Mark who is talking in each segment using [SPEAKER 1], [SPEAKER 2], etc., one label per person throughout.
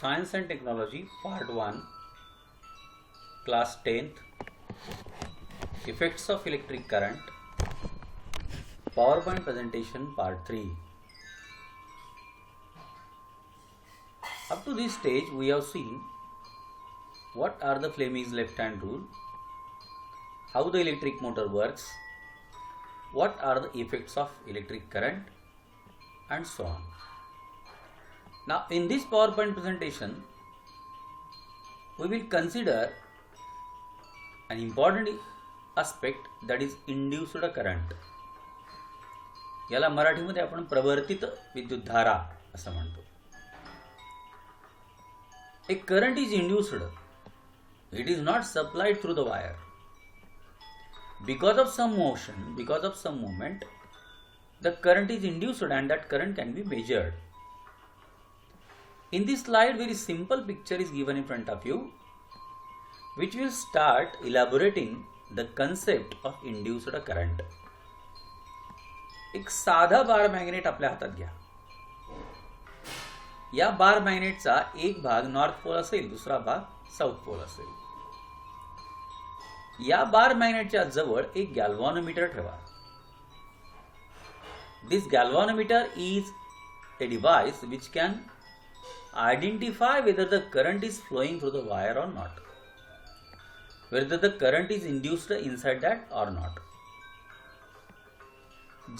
[SPEAKER 1] Science and Technology Part 1 Class 10th Effects of Electric Current PowerPoint Presentation Part 3. Up to this stage we have seen what are the Fleming's left hand rule, how the electric motor works, what are the effects of electric current, and so on. Now in this PowerPoint presentation we will consider an important aspect, that is induced current. याला मराठीमध्ये आपण प्रवर्तित विद्युतधारा असं म्हणतो. A current is induced. It is not supplied through the wire. Because of some motion, because of some movement, the current is induced and that current can be measured. In this slide, very simple picture is given in front of you, which will start elaborating the concept of induced current. एक साधा बार magnet आपल्या हातात घ्या. या बार मॅग्नेटचा एक भाग north pole असेल, दुसरा भाग साऊथ पोल असेल. या बार मॅग्नेटच्या जवळ एक गॅल्व्हॅनोमीटर ठेवा. This galvanometer is a device which can identify whether the current is flowing through the wire or not, whether the current is induced inside that or not.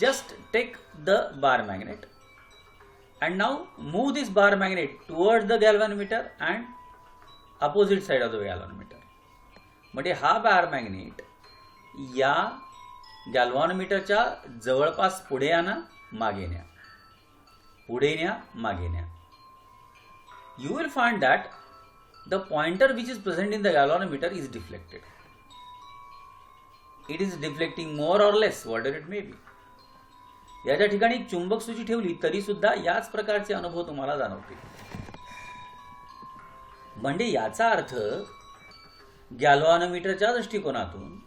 [SPEAKER 1] Just take the bar magnet and now move this bar magnet towards the galvanometer and opposite side of the galvanometer. म्हणजे हा बार magnet या गॅल्व्हॅनोमीटरच्या जवळपास पुढे आणा, मागे न्या, पुढे न्या, मागे न्या. You will find that the pointer which is present in the galvanometer is deflected. It is deflecting more or less, whatever it may be. याच्या ठिकाणी चुंबक सूची ठेवली तरी सुद्धा याच प्रकारचे अनुभव तुम्हाला जाणवतील. म्हणजे याचा अर्थ गॅल्व्हॅनोमीटरच्या दृष्टिकोनातून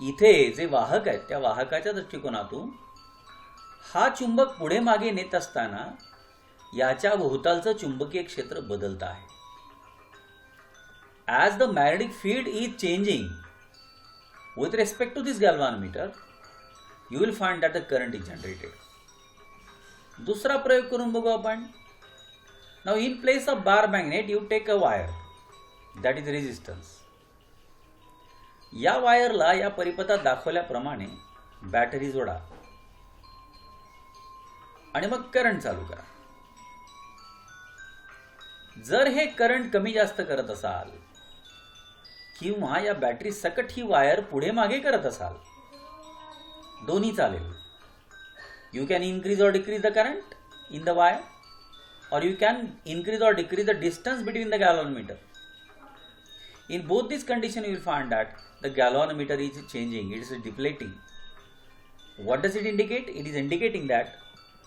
[SPEAKER 1] इथे जे वाहक आहेत त्या वाहकाच्या दृष्टिकोनातून हा चुंबक पुढे मागे नेत असताना याच्या भोवतालचं चुंबकीय क्षेत्र बदलत आहे. As the magnetic field is changing with respect to this galvanometer, you will find that the current is generated. दुसरा प्रयोग करून बघू आपण. Now in place of bar magnet you take a wire, that is resistance. या वायरला या परिपथात दाखवल्याप्रमाणे battery जोडा आणि मग करंट चालू करा. जर हे करंट कमी जास्त करत असाल किंवा या बॅटरी सकट ही वायर पुढे मागे करत असाल, दोन्ही चालेल. You can increase or decrease the current in the wire, or you can increase or decrease the distance between the galvanometer. In both these conditions you will find that the galvanometer is changing, it is deflecting. What does it indicate? It is indicating that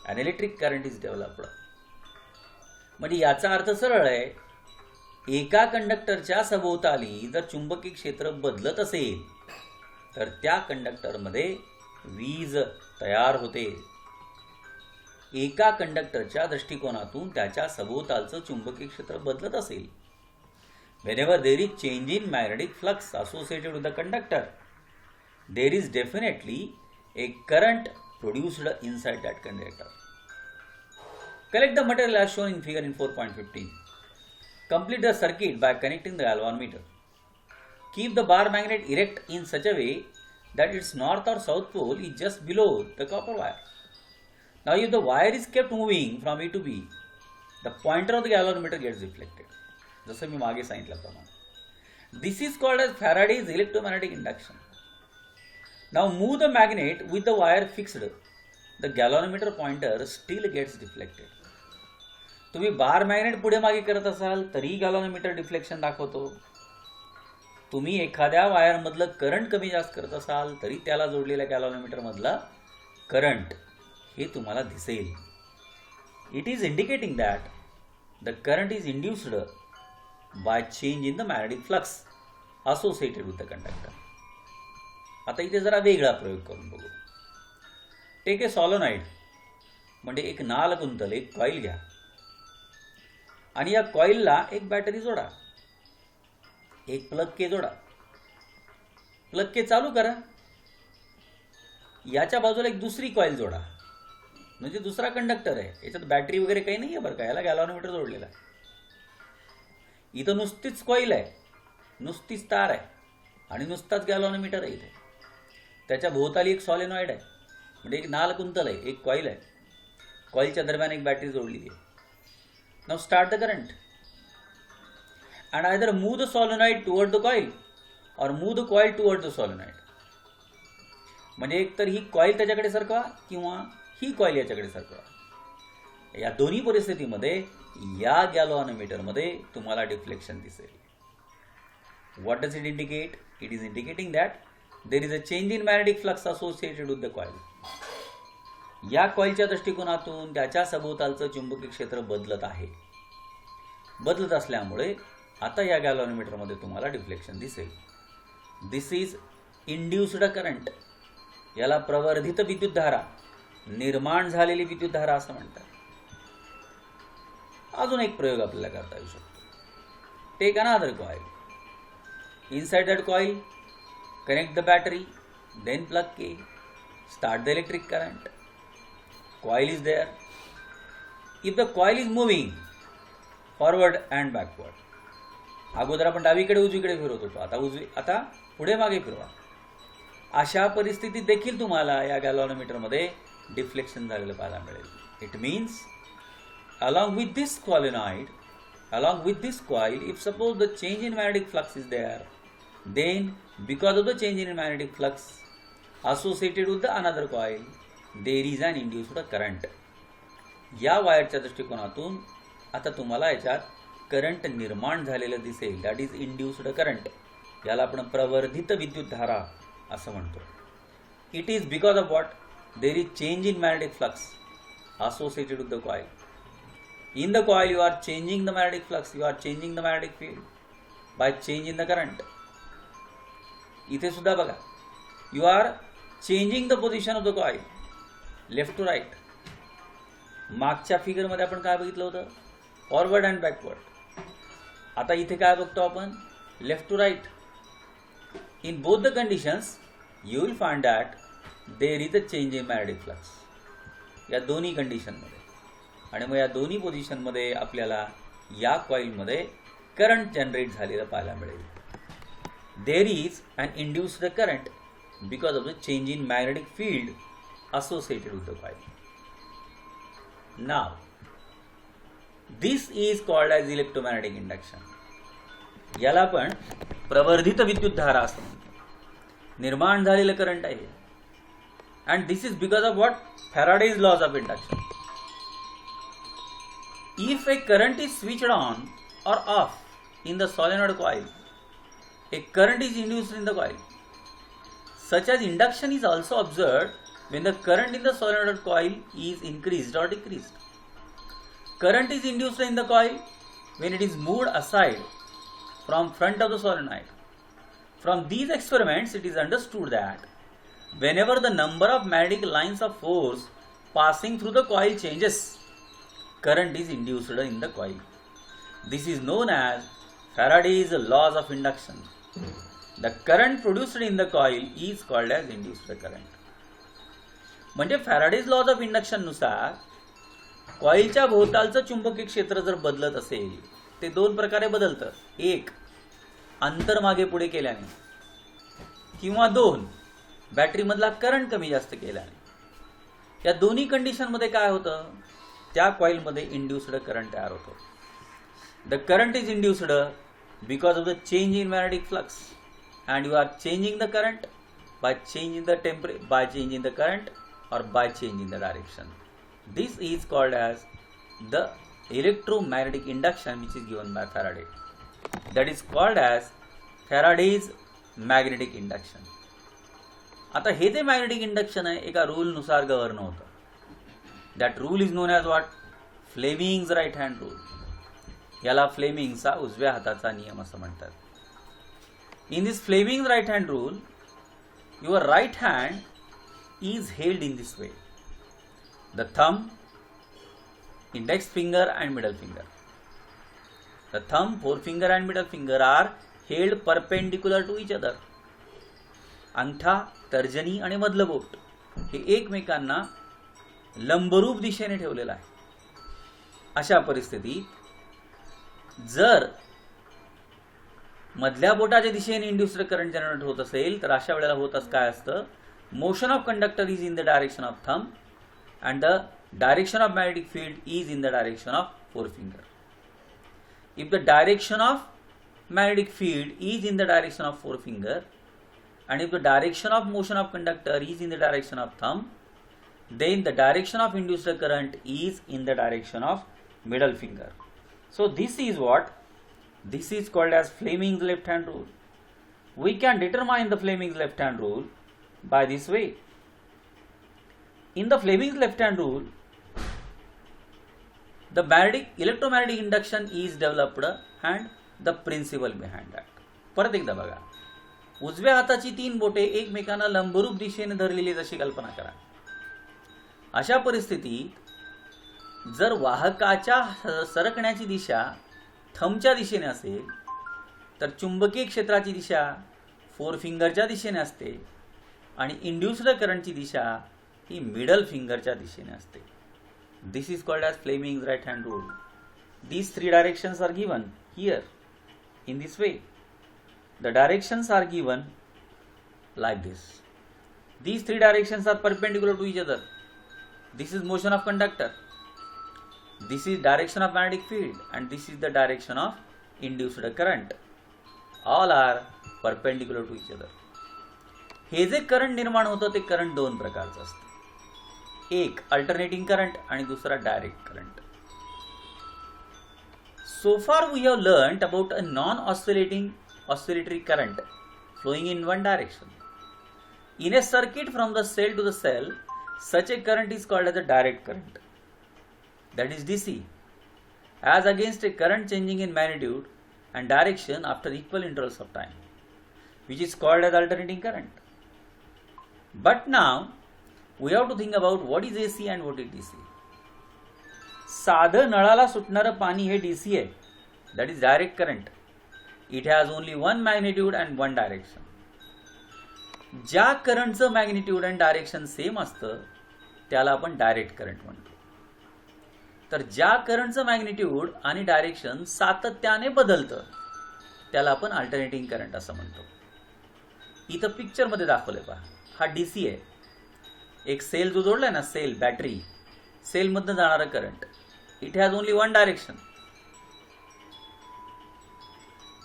[SPEAKER 1] an electric current is developed. म्हणजे याचा अर्थ सरळ आहे, एका कंडक्टरच्या सभोवताली जर चुंबकीय क्षेत्र बदलत असेल तर त्या कंडक्टरमध्ये वीज तयार होते. एका कंडक्टरच्या दृष्टिकोनातून त्याच्या सभोवतालचं चुंबकीय क्षेत्र बदलत असेल, whenever there is change in magnetic flux associated with the conductor, there is definitely a current produced inside that conductor. Collect the material as shown in figure in 4.15. Complete the circuit by connecting the galvanometer. Keep the bar magnet erect in such a way that its north or south pole is just below the copper wire. Now if the wire is kept moving from A to B, the pointer of the galvanometer gets deflected. जसं मी मागे सांगितल्याप्रमाणे. This is called as Faraday's electromagnetic induction. Now move the magnet with the wire fixed. The galvanometer pointer still gets deflected. तुम्ही बार magnet पुढे मागे करत असाल तरी गॅल्व्हॅनोमीटर deflection दाखवतो. तुम्ही एखाद्या वायर मधलं करंट कमी जास्त करत असाल तरी त्याला जोडलेल्या गॅल्व्हॅनोमीटर मधला करंट हे तुम्हाला दिसेल. It is indicating that the current is induced by change in the magnetic flux associated with the conductor. आता इथे जरा वेगळा प्रयोग करून बघू. टेक ए सॉलोनाइड, म्हणजे एक नाल कुंतल, एक कॉईल घ्या. आणि या कॉइलला एक बॅटरी जोडा, एक प्लग के जोडा, प्लग के चालू करा, याच्या बाजूला एक दुसरी कॉइल जोडा, म्हणजे दुसरा कंडक्टर आहे. याच्यात बॅटरी वगैरे काही नाही आहे बरं का, याला गॅल्व्हॅनोमीटर जोडलेला आहे. इथं नुसतीच कॉइल आहे, नुसतीच तार आहे आणि नुसताच गॅल्व्हॅनोमीटर आहे. इथे त्याच्या भोवताली एक सॉलेनॉइड आहे, म्हणजे एक नाल कुंतल आहे, एक कॉइल आहे. कॉइलच्या दरम्यान एक बॅटरी जोडलेली आहे. Now start the current and either move the solenoid toward the coil or move the coil toward the solenoid. म्हणजे एक तर ही कॉइल त्याच्याकडे सरकवा किंवा ही कॉइल याच्याकडे सरकवा. या दोन्ही परिस्थितीमध्ये या गॅल्व्हॅनोमीटरमध्ये तुम्हाला डिफ्लेक्शन दिसेल. What does it indicate? It is indicating that there is a change in magnetic flux associated with the coil. या कॉइलच्या दृष्टिकोनातून त्याच्या सभोवतालचं चुंबकीय क्षेत्र बदलत आहे. बदलत असल्यामुळे आता या गॅल्व्हॅनोमीटरमध्ये तुम्हाला डिफ्लेक्शन दिसेल. दिस इज इंड्युस्ड करंट. याला प्रवर्धित विद्युतधारा, निर्माण झालेली विद्युतधारा असं म्हणतात. अजून एक प्रयोग आपल्याला करता येऊ शकतो. Take another coil. Inside that coil connect the battery, then plug K, start the electric current. Coil is there. If the coil is moving forward and backward, अगोदर आपण डावीकडे उजवीकडे फिरवत होतो, आता पुढे मागे फिरवा. अशा परिस्थितीत देखील तुम्हाला या गॅल्व्हॅनोमीटरमध्ये डिफ्लेक्शन झालेलं पाहायला मिळेल. It means along with this solenoid, along with this coil, if suppose the change in magnetic flux is there, then because of the change in magnetic flux associated with the another coil, there is an induced current. या वायरच्या दृष्टिकोनातून आता तुम्हाला याच्यात current निर्माण झालेलं दिसेल. That is induced current. याला आपण प्रवर्धित विद्युतधारा असं म्हणतो. It is because of what? There is change in magnetic flux associated with the coil. In the coil you are changing the magnetic flux, you are changing the magnetic field by changing the current. इथे सुद्धा बघा, you are changing the position of the coil left to right. मागच्या फिगरमध्ये आपण काय बघितलं होतं? Forward and backward. आता इथे काय बघतो आपण? Left to right. In both the conditions you will find that there is a change in magnetic flux. या दोन्ही कंडिशनमध्ये. आणि मग या दोन्ही पोझिशनमध्ये आपल्याला या कॉइलमध्ये करंट जनरेट झालेलं पाहायला मिळेल. There is an induced current because of the change in magnetic field associated with the coil. Now, this is called as electromagnetic induction. याला आपण प्रवर्धित विद्युतधारा असं म्हणतो. निर्माण झालेलं करंट आहे. And this is because of what? Faraday's laws of induction. If a current is switched on or off in the solenoid coil, a current is induced in the coil. Such as induction is also observed when the current in the solenoid coil is increased or decreased. Current is induced in the coil when it is moved aside from front of the solenoid. From these experiments, it is understood that whenever the number of magnetic lines of force passing through the coil changes, current is induced in the coil. This is known as Faraday's laws of induction. The current produced in the coil is called as induced current. म्हणजे Faraday's lodge of induction नुसार कॉइलच्या भोवतालचं चुंबकीय क्षेत्र जर बदलत असेल, ते दोन प्रकारे बदलतं. एक, अंतर मागे पुढे केल्याने, किंवा दोन, बॅटरीमधला करंट कमी जास्त केल्याने. या दोन्ही कंडिशनमध्ये काय होतं? त्या कॉइलमध्ये इंड्युस्ड करंट तयार होतो. The current is induced because of the change in magnetic flux, and you are changing the current by changing the by changing the current or by changing the direction. This is called as the electromagnetic induction, which is given by Faraday. That is called as Faraday's magnetic induction. आता हे जे magnetic induction आहे एका rule नुसार govern होतं. That rule is known as what? Fleming's right hand rule. याला फ्लेमिंगचा उजव्या हाताचा नियम असं म्हणतात. In this Fleming right hand rule, your right hand is held in this way. The thumb, index finger and middle finger. The thumb, forefinger and middle finger are held perpendicular to each other. अंगठा, तर्जनी आणि मधलं बोट हे एकमेकांना लंबरूप दिशेने ठेवलेलं आहे. अशा परिस्थितीत जर मधल्या बोटाच्या दिशेने इंड्युस्ड करंट जनरेट होत असेल तर अशा वेळेला होत काय असतं, motion of conductor is in the direction of thumb and the direction of magnetic field is in the direction of forefinger. If the direction of magnetic field is in the direction of forefinger and if the direction of motion of conductor is in the direction of thumb, then the direction of induced current is in the direction of middle finger. So this is what? This is called as Fleming's left hand rule. We can determine the Fleming's left hand rule by this way. In the Fleming's left hand rule, the electromagnetic induction is developed and the principle behind that. परत एकदा बघा, उजव्या हाताची 3 बोटे एकमेकांना लंबरूप दिशेने धरलेली अशी कल्पना करा. अशा परिस्थितीत जर वाहकाच्या सरकण्याची दिशा थंबच्या दिशेने असेल तर चुंबकीय क्षेत्राची दिशा फोरफिंगरच्या दिशेने असते आणि इंड्युस्ड करंटची दिशा ही मिडल फिंगरच्या दिशेने असते. This is called as Fleming's right hand rule. These 3 directions are given here in this way. The directions are given like this. These 3 directions are perpendicular to each other. This is motion of conductor. This is direction of magnetic field and this is the direction of induced current. All are perpendicular to each other. हे जे current निर्माण होतं ते current 2 प्रकारचं असतं. एक alternating current आणि दुसरा direct current. So far we have learnt about a non-oscillatory current flowing in one direction. In a circuit from the cell to the cell, such a current is called as a direct current, that is DC, as against a current changing in magnitude and direction after equal intervals of time, which is called as alternating current. But now we have to think about what is AC and what is DC. साधं नळाला सुटणारं पाणी हे DC आहे, that is direct current. It has only one magnitude and one direction. ज्या करंटचं magnitude आणि direction same असतं त्याला आपण डायरेक्ट करंट म्हणतो. तर ज्या करंटचं मॅग्निट्यूड आणि डायरेक्शन सातत्याने बदलतं त्याला आपण अल्टरनेटिंग करंट असं म्हणतो. इथं पिक्चरमध्ये दाखवलंय पहा, हा DC आहे. एक सेल जो जोडलाय ना, सेल बॅटरी, सेलमधनं जाणारं current, it has only one direction.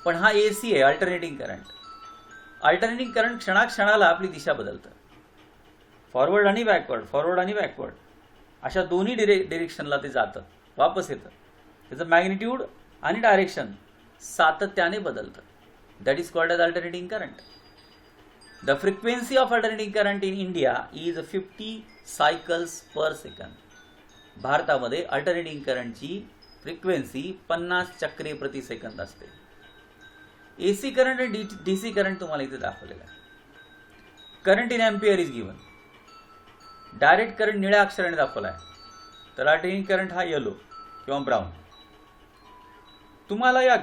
[SPEAKER 1] पण हा AC आहे, अल्टरनेटिंग करंट. अल्टरनेटिंग करंट क्षणाक्षणाला आपली दिशा बदलतं, फॉरवर्ड आणि बॅकवर्ड, फॉरवर्ड आणि बॅकवर्ड अशा दोन्ही डिरेक्शनला ते जातं, वापस येतं. त्याचं मॅग्निट्यूड आणि डायरेक्शन सातत्याने बदलतं. That is called as alternating current. The frequency of alternating current in India is 50 cycles per second. भारतामध्ये अल्टरनेटिंग करंटची फ्रिक्वेन्सी 50 चक्रे प्रति सेकंद असते. AC करंट आणि DC करंट तुम्हाला इथे दाखवलेला आहे. Current in ampere is given. Direct current निळ्या अक्षराने दाखवला आहे, तर अल्टरनेटिंग करंट हा येलो किंवा ब्राऊन. तुम्हाला या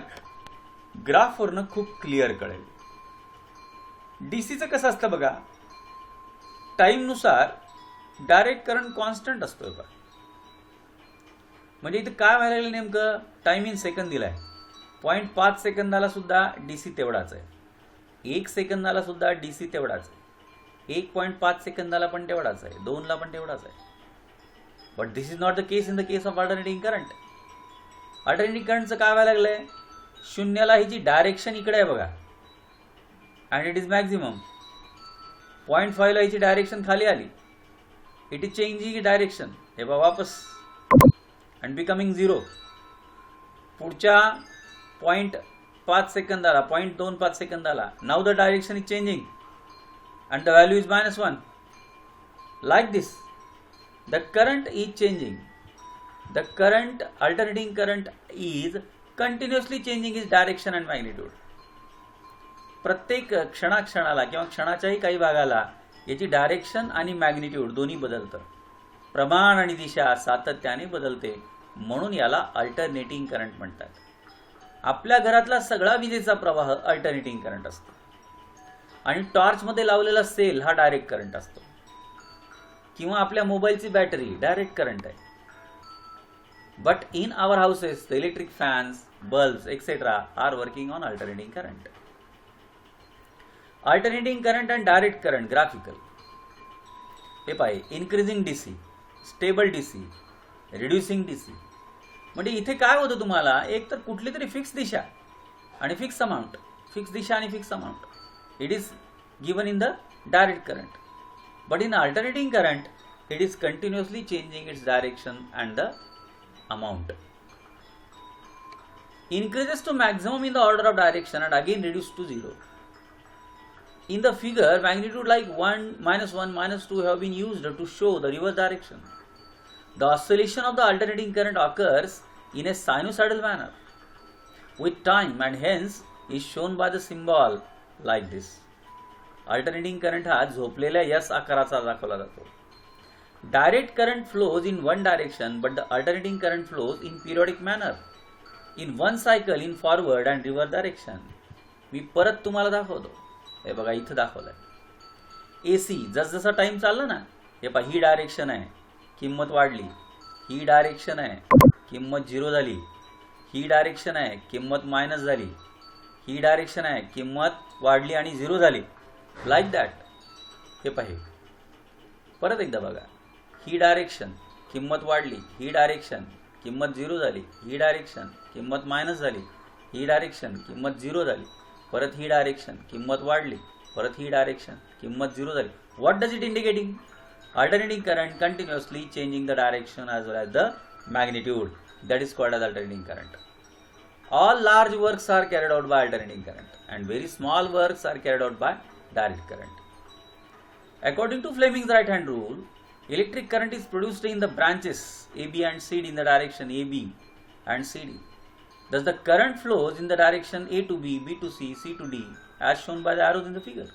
[SPEAKER 1] ग्राफवरनं खूप क्लिअर कळेल. डीसीचं कसं असतं बघा, टाईमनुसार डायरेक्ट करंट कॉन्स्टंट असतोय बघा. म्हणजे इथं काय व्हायला लागलं नेमकं, टाइम इन सेकंद दिलाय. 0.5 सेकंदाला सुद्धा डीसी तेवढाच आहे, 1 सेकंदाला सुद्धा डीसी तेवढाच आहे, 1.5 सेकंदाला पण तेवढाच आहे, 2ला पण तेवढाच आहे. But this is not the case in the case of alternating current. Alternating करंटचं काय व्हायला लागलंय, शून्याला ही जी डायरेक्शन इकडे आहे बघा, and it is maximum. 0.5 ला याची डायरेक्शन खाली आली, इट इज चेंजिंग डायरेक्शन, हे बघा वापस, अँड बिकमिंग 0. पुढच्या 0.5 सेकंदाला, 0.25 सेकंदाला, now the direction is changing and the value is -1. Like this the current is changing. The current, alternating current is continuously changing is direction and magnitude. प्रत्येक क्षणाक्षणाला किंवा क्षणाच्याही काही भागाला याची डायरेक्शन आणि मॅग्निट्यूड दोन्ही बदलतं, प्रमाण आणि दिशा सातत्याने बदलते, म्हणून याला अल्टरनेटिंग करंट म्हणतात. आपल्या घरातला सगळा विजेचा प्रवाह अल्टरनेटिंग करंट असतो आणि टॉर्चमध्ये लावलेला सेल हा डायरेक्ट करंट असतो, किंवा आपल्या मोबाईलची बॅटरी डायरेक्ट करंट आहे. But in our houses the electric fans, bulbs etcetera are working on alternating current. Alternating current and direct current graphical. हे पाहिजे, increasing DC, stable DC, reducing DC. म्हणजे इथे काय होतं तुम्हाला, एक तर कुठली तरी फिक्स दिशा आणि फिक्स अमाऊंट, फिक्स दिशा आणि fix amount, it is given in the direct current. But in alternating current it is continuously changing its direction and the amount. Increases to maximum in the order of direction and again reduced to zero. In the figure, magnitude like 1, -1, -2 have been used to show the reverse direction. The oscillation of the alternating current occurs in a sinusoidal manner with time and hence is shown by the symbol like this. Alternating current हा झोपलेल्या S आकाराचा दाखवला जातो. Direct current flows in one direction, but the alternating current flows in periodic manner in one cycle in forward and reverse direction. मी परत तुम्हाला दाखवतो. हे बघा इथं दाखवलंय. AC जसजसा टाइम चालला ना, हे पहा ही डायरेक्शन आहे, किंमत वाढली. ही डायरेक्शन आहे, किंमत 0 झाली. ही डायरेक्शन आहे, किंमत मायनस झाली. ही डायरेक्शन आहे, किंमत वाढली आणि 0 झाली. Like that. हे पाहे परत एकदा बघा. ही डायरेक्शन, किंमत वाढली. ही डायरेक्शन, किंमत 0 झाली. ही डायरेक्शन, किंमत मायनस झाली. ही डायरेक्शन, किंमत 0 झाली. परत ही डायरेक्शन, किंमत वाढली. परत ही डायरेक्शन, किंमत 0 झाली. What does it indicating? Alternating current continuously changing the direction as well as the magnitude. That is called as alternating current. All large works are carried out by alternating current and very small works are carried out by direct current. According to Fleming's right hand rule, electric current is produced in the branches AB and CD in the direction AB and CD. Thus the current flows in the direction A to B, B to C, C to D as shown by the arrows in the figure.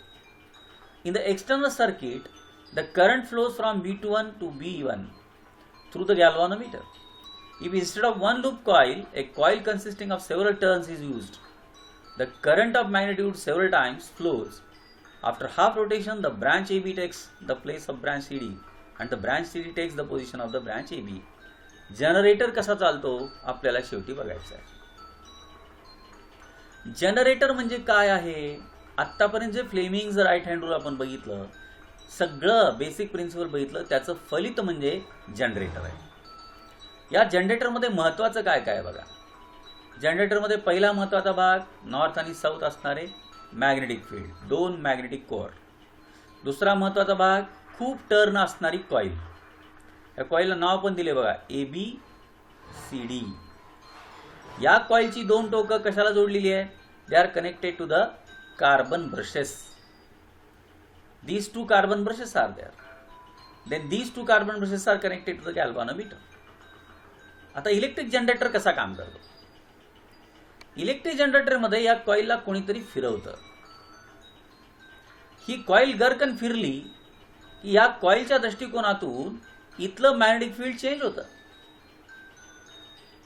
[SPEAKER 1] In the external circuit, the current flows from B21 to B1 through the galvanometer. If instead of one loop coil, a coil consisting of several turns is used, the current of magnitude several times flows. After half rotation, the branch AB takes the place of branch CD and the branch CD takes the position of the branch AB. Generator कसा चालतो आपल्याला शेवटी बघायचं आहे. Generator म्हणजे काय आहे? आतापर्यंत जे फ्लेमिंग्स राईट हँड रूल आपण बघितलं, सगळं बेसिक प्रिन्सिपल बघितलं, त्याचं फलित म्हणजे जनरेटर आहे. या जनरेटरमध्ये महत्त्वाचं काय काय बघा. जनरेटरमध्ये पहिला महत्त्वाचा भाग नॉर्थ आणि साऊथ असणारे मॅग्नेटिक फील्ड, 2 मॅग्नेटिक कोअर. दुसरा महत्त्वाचा भाग खूप टर्न असणारी कॉईल. या कॉईलला नाव पण दिले बघा, ABCD. या कॉईलची 2 टोकं कशाला जोडलेली आहे? They are connected to the carbon brushes. These 2 carbon brushes are there. Then these 2 carbon brushes are connected to the galvanometer. आता इलेक्ट्रिक जनरेटर कसा काम करतो? इलेक्ट्रिक जनरेटर मध्ये या कॉईलला कोणीतरी फिरवतं. ही कॉईल गरकन फिरली की या कॉईलच्या दृष्टिकोनातून इथलं मॅग्नेटिक फील्ड चेंज होतं.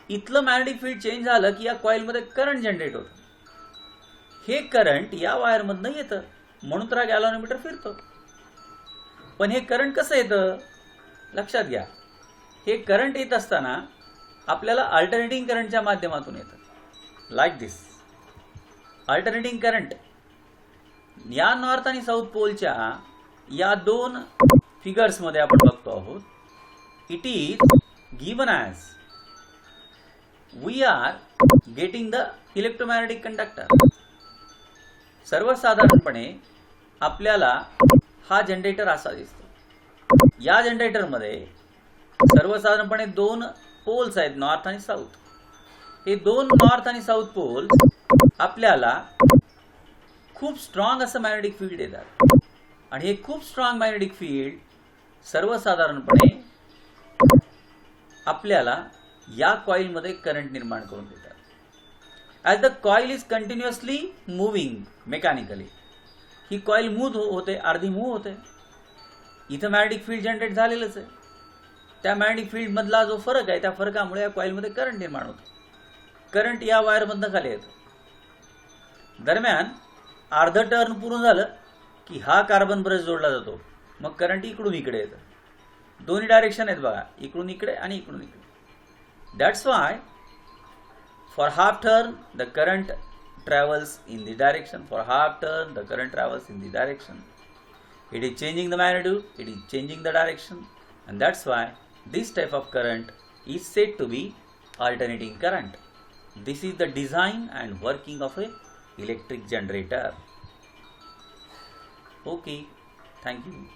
[SPEAKER 1] इथलं मॅग्नेटिक फील्ड चेंज झालं की या कॉईलमध्ये करंट जनरेट होतं. हे करंट या वायरमधनं येतं, म्हणून तर हा गॅल्व्हनोमीटर फिरतो. पण हे करंट कसं येतं लक्षात घ्या. हे करंट येत असताना आपल्याला अल्टरनेटिंग करंटच्या माध्यमातून येतं. Like this. अल्टरनेटिंग करंट या नॉर्थ आणि साऊथ पोलच्या या 2 फिगर्समध्ये आपण बघतो आहोत. It is given as we are getting the electromagnetic conductor. सर्वसाधारणपणे आपल्याला हा जनरेटर असा दिसतो. या जनरेटरमध्ये सर्वसाधारणपणे 2 पोल्स आहेत, नॉर्थ आणि साऊथ. हे 2 नॉर्थ आणि साऊथ पोल्स आपल्याला खूप स्ट्रॉंग असं मॅग्नेटिक फील्ड देतात आणि हे खूप स्ट्रॉंग मॅग्नेटिक फील्ड सर्वसाधारणपणे आपल्याला या कॉईलमध्ये करंट निर्माण करून देतात. As the coil is continuously moving mechanically, he coil move होते, अर्धी मूव्ह होते. इथं मॅग्नेटिक फील्ड जनरेट झालेलंच आहे. त्या मॅग्नेटिक फील्ड मधला जो फरक आहे, त्या फरकामुळे या कॉईलमध्ये करंट निर्माण होतो. करंट या वायरमधनं खाली येतं. दरम्यान अर्ध टर्न पूर्ण झालं की हा कार्बन ब्रश जोडला जातो, मग करंट इकडून इकडे येतं. दोन्ही डायरेक्शन आहेत बघा, इकडून इकडे आणि इकडून इकडे. That's why for half turn the current travels in the direction. For half turn the current travels in the direction. It is changing the magnitude, it is changing the direction, and that's why this type of current is said to be alternating current. This is the design and working of a electric generator. Okay, thank you.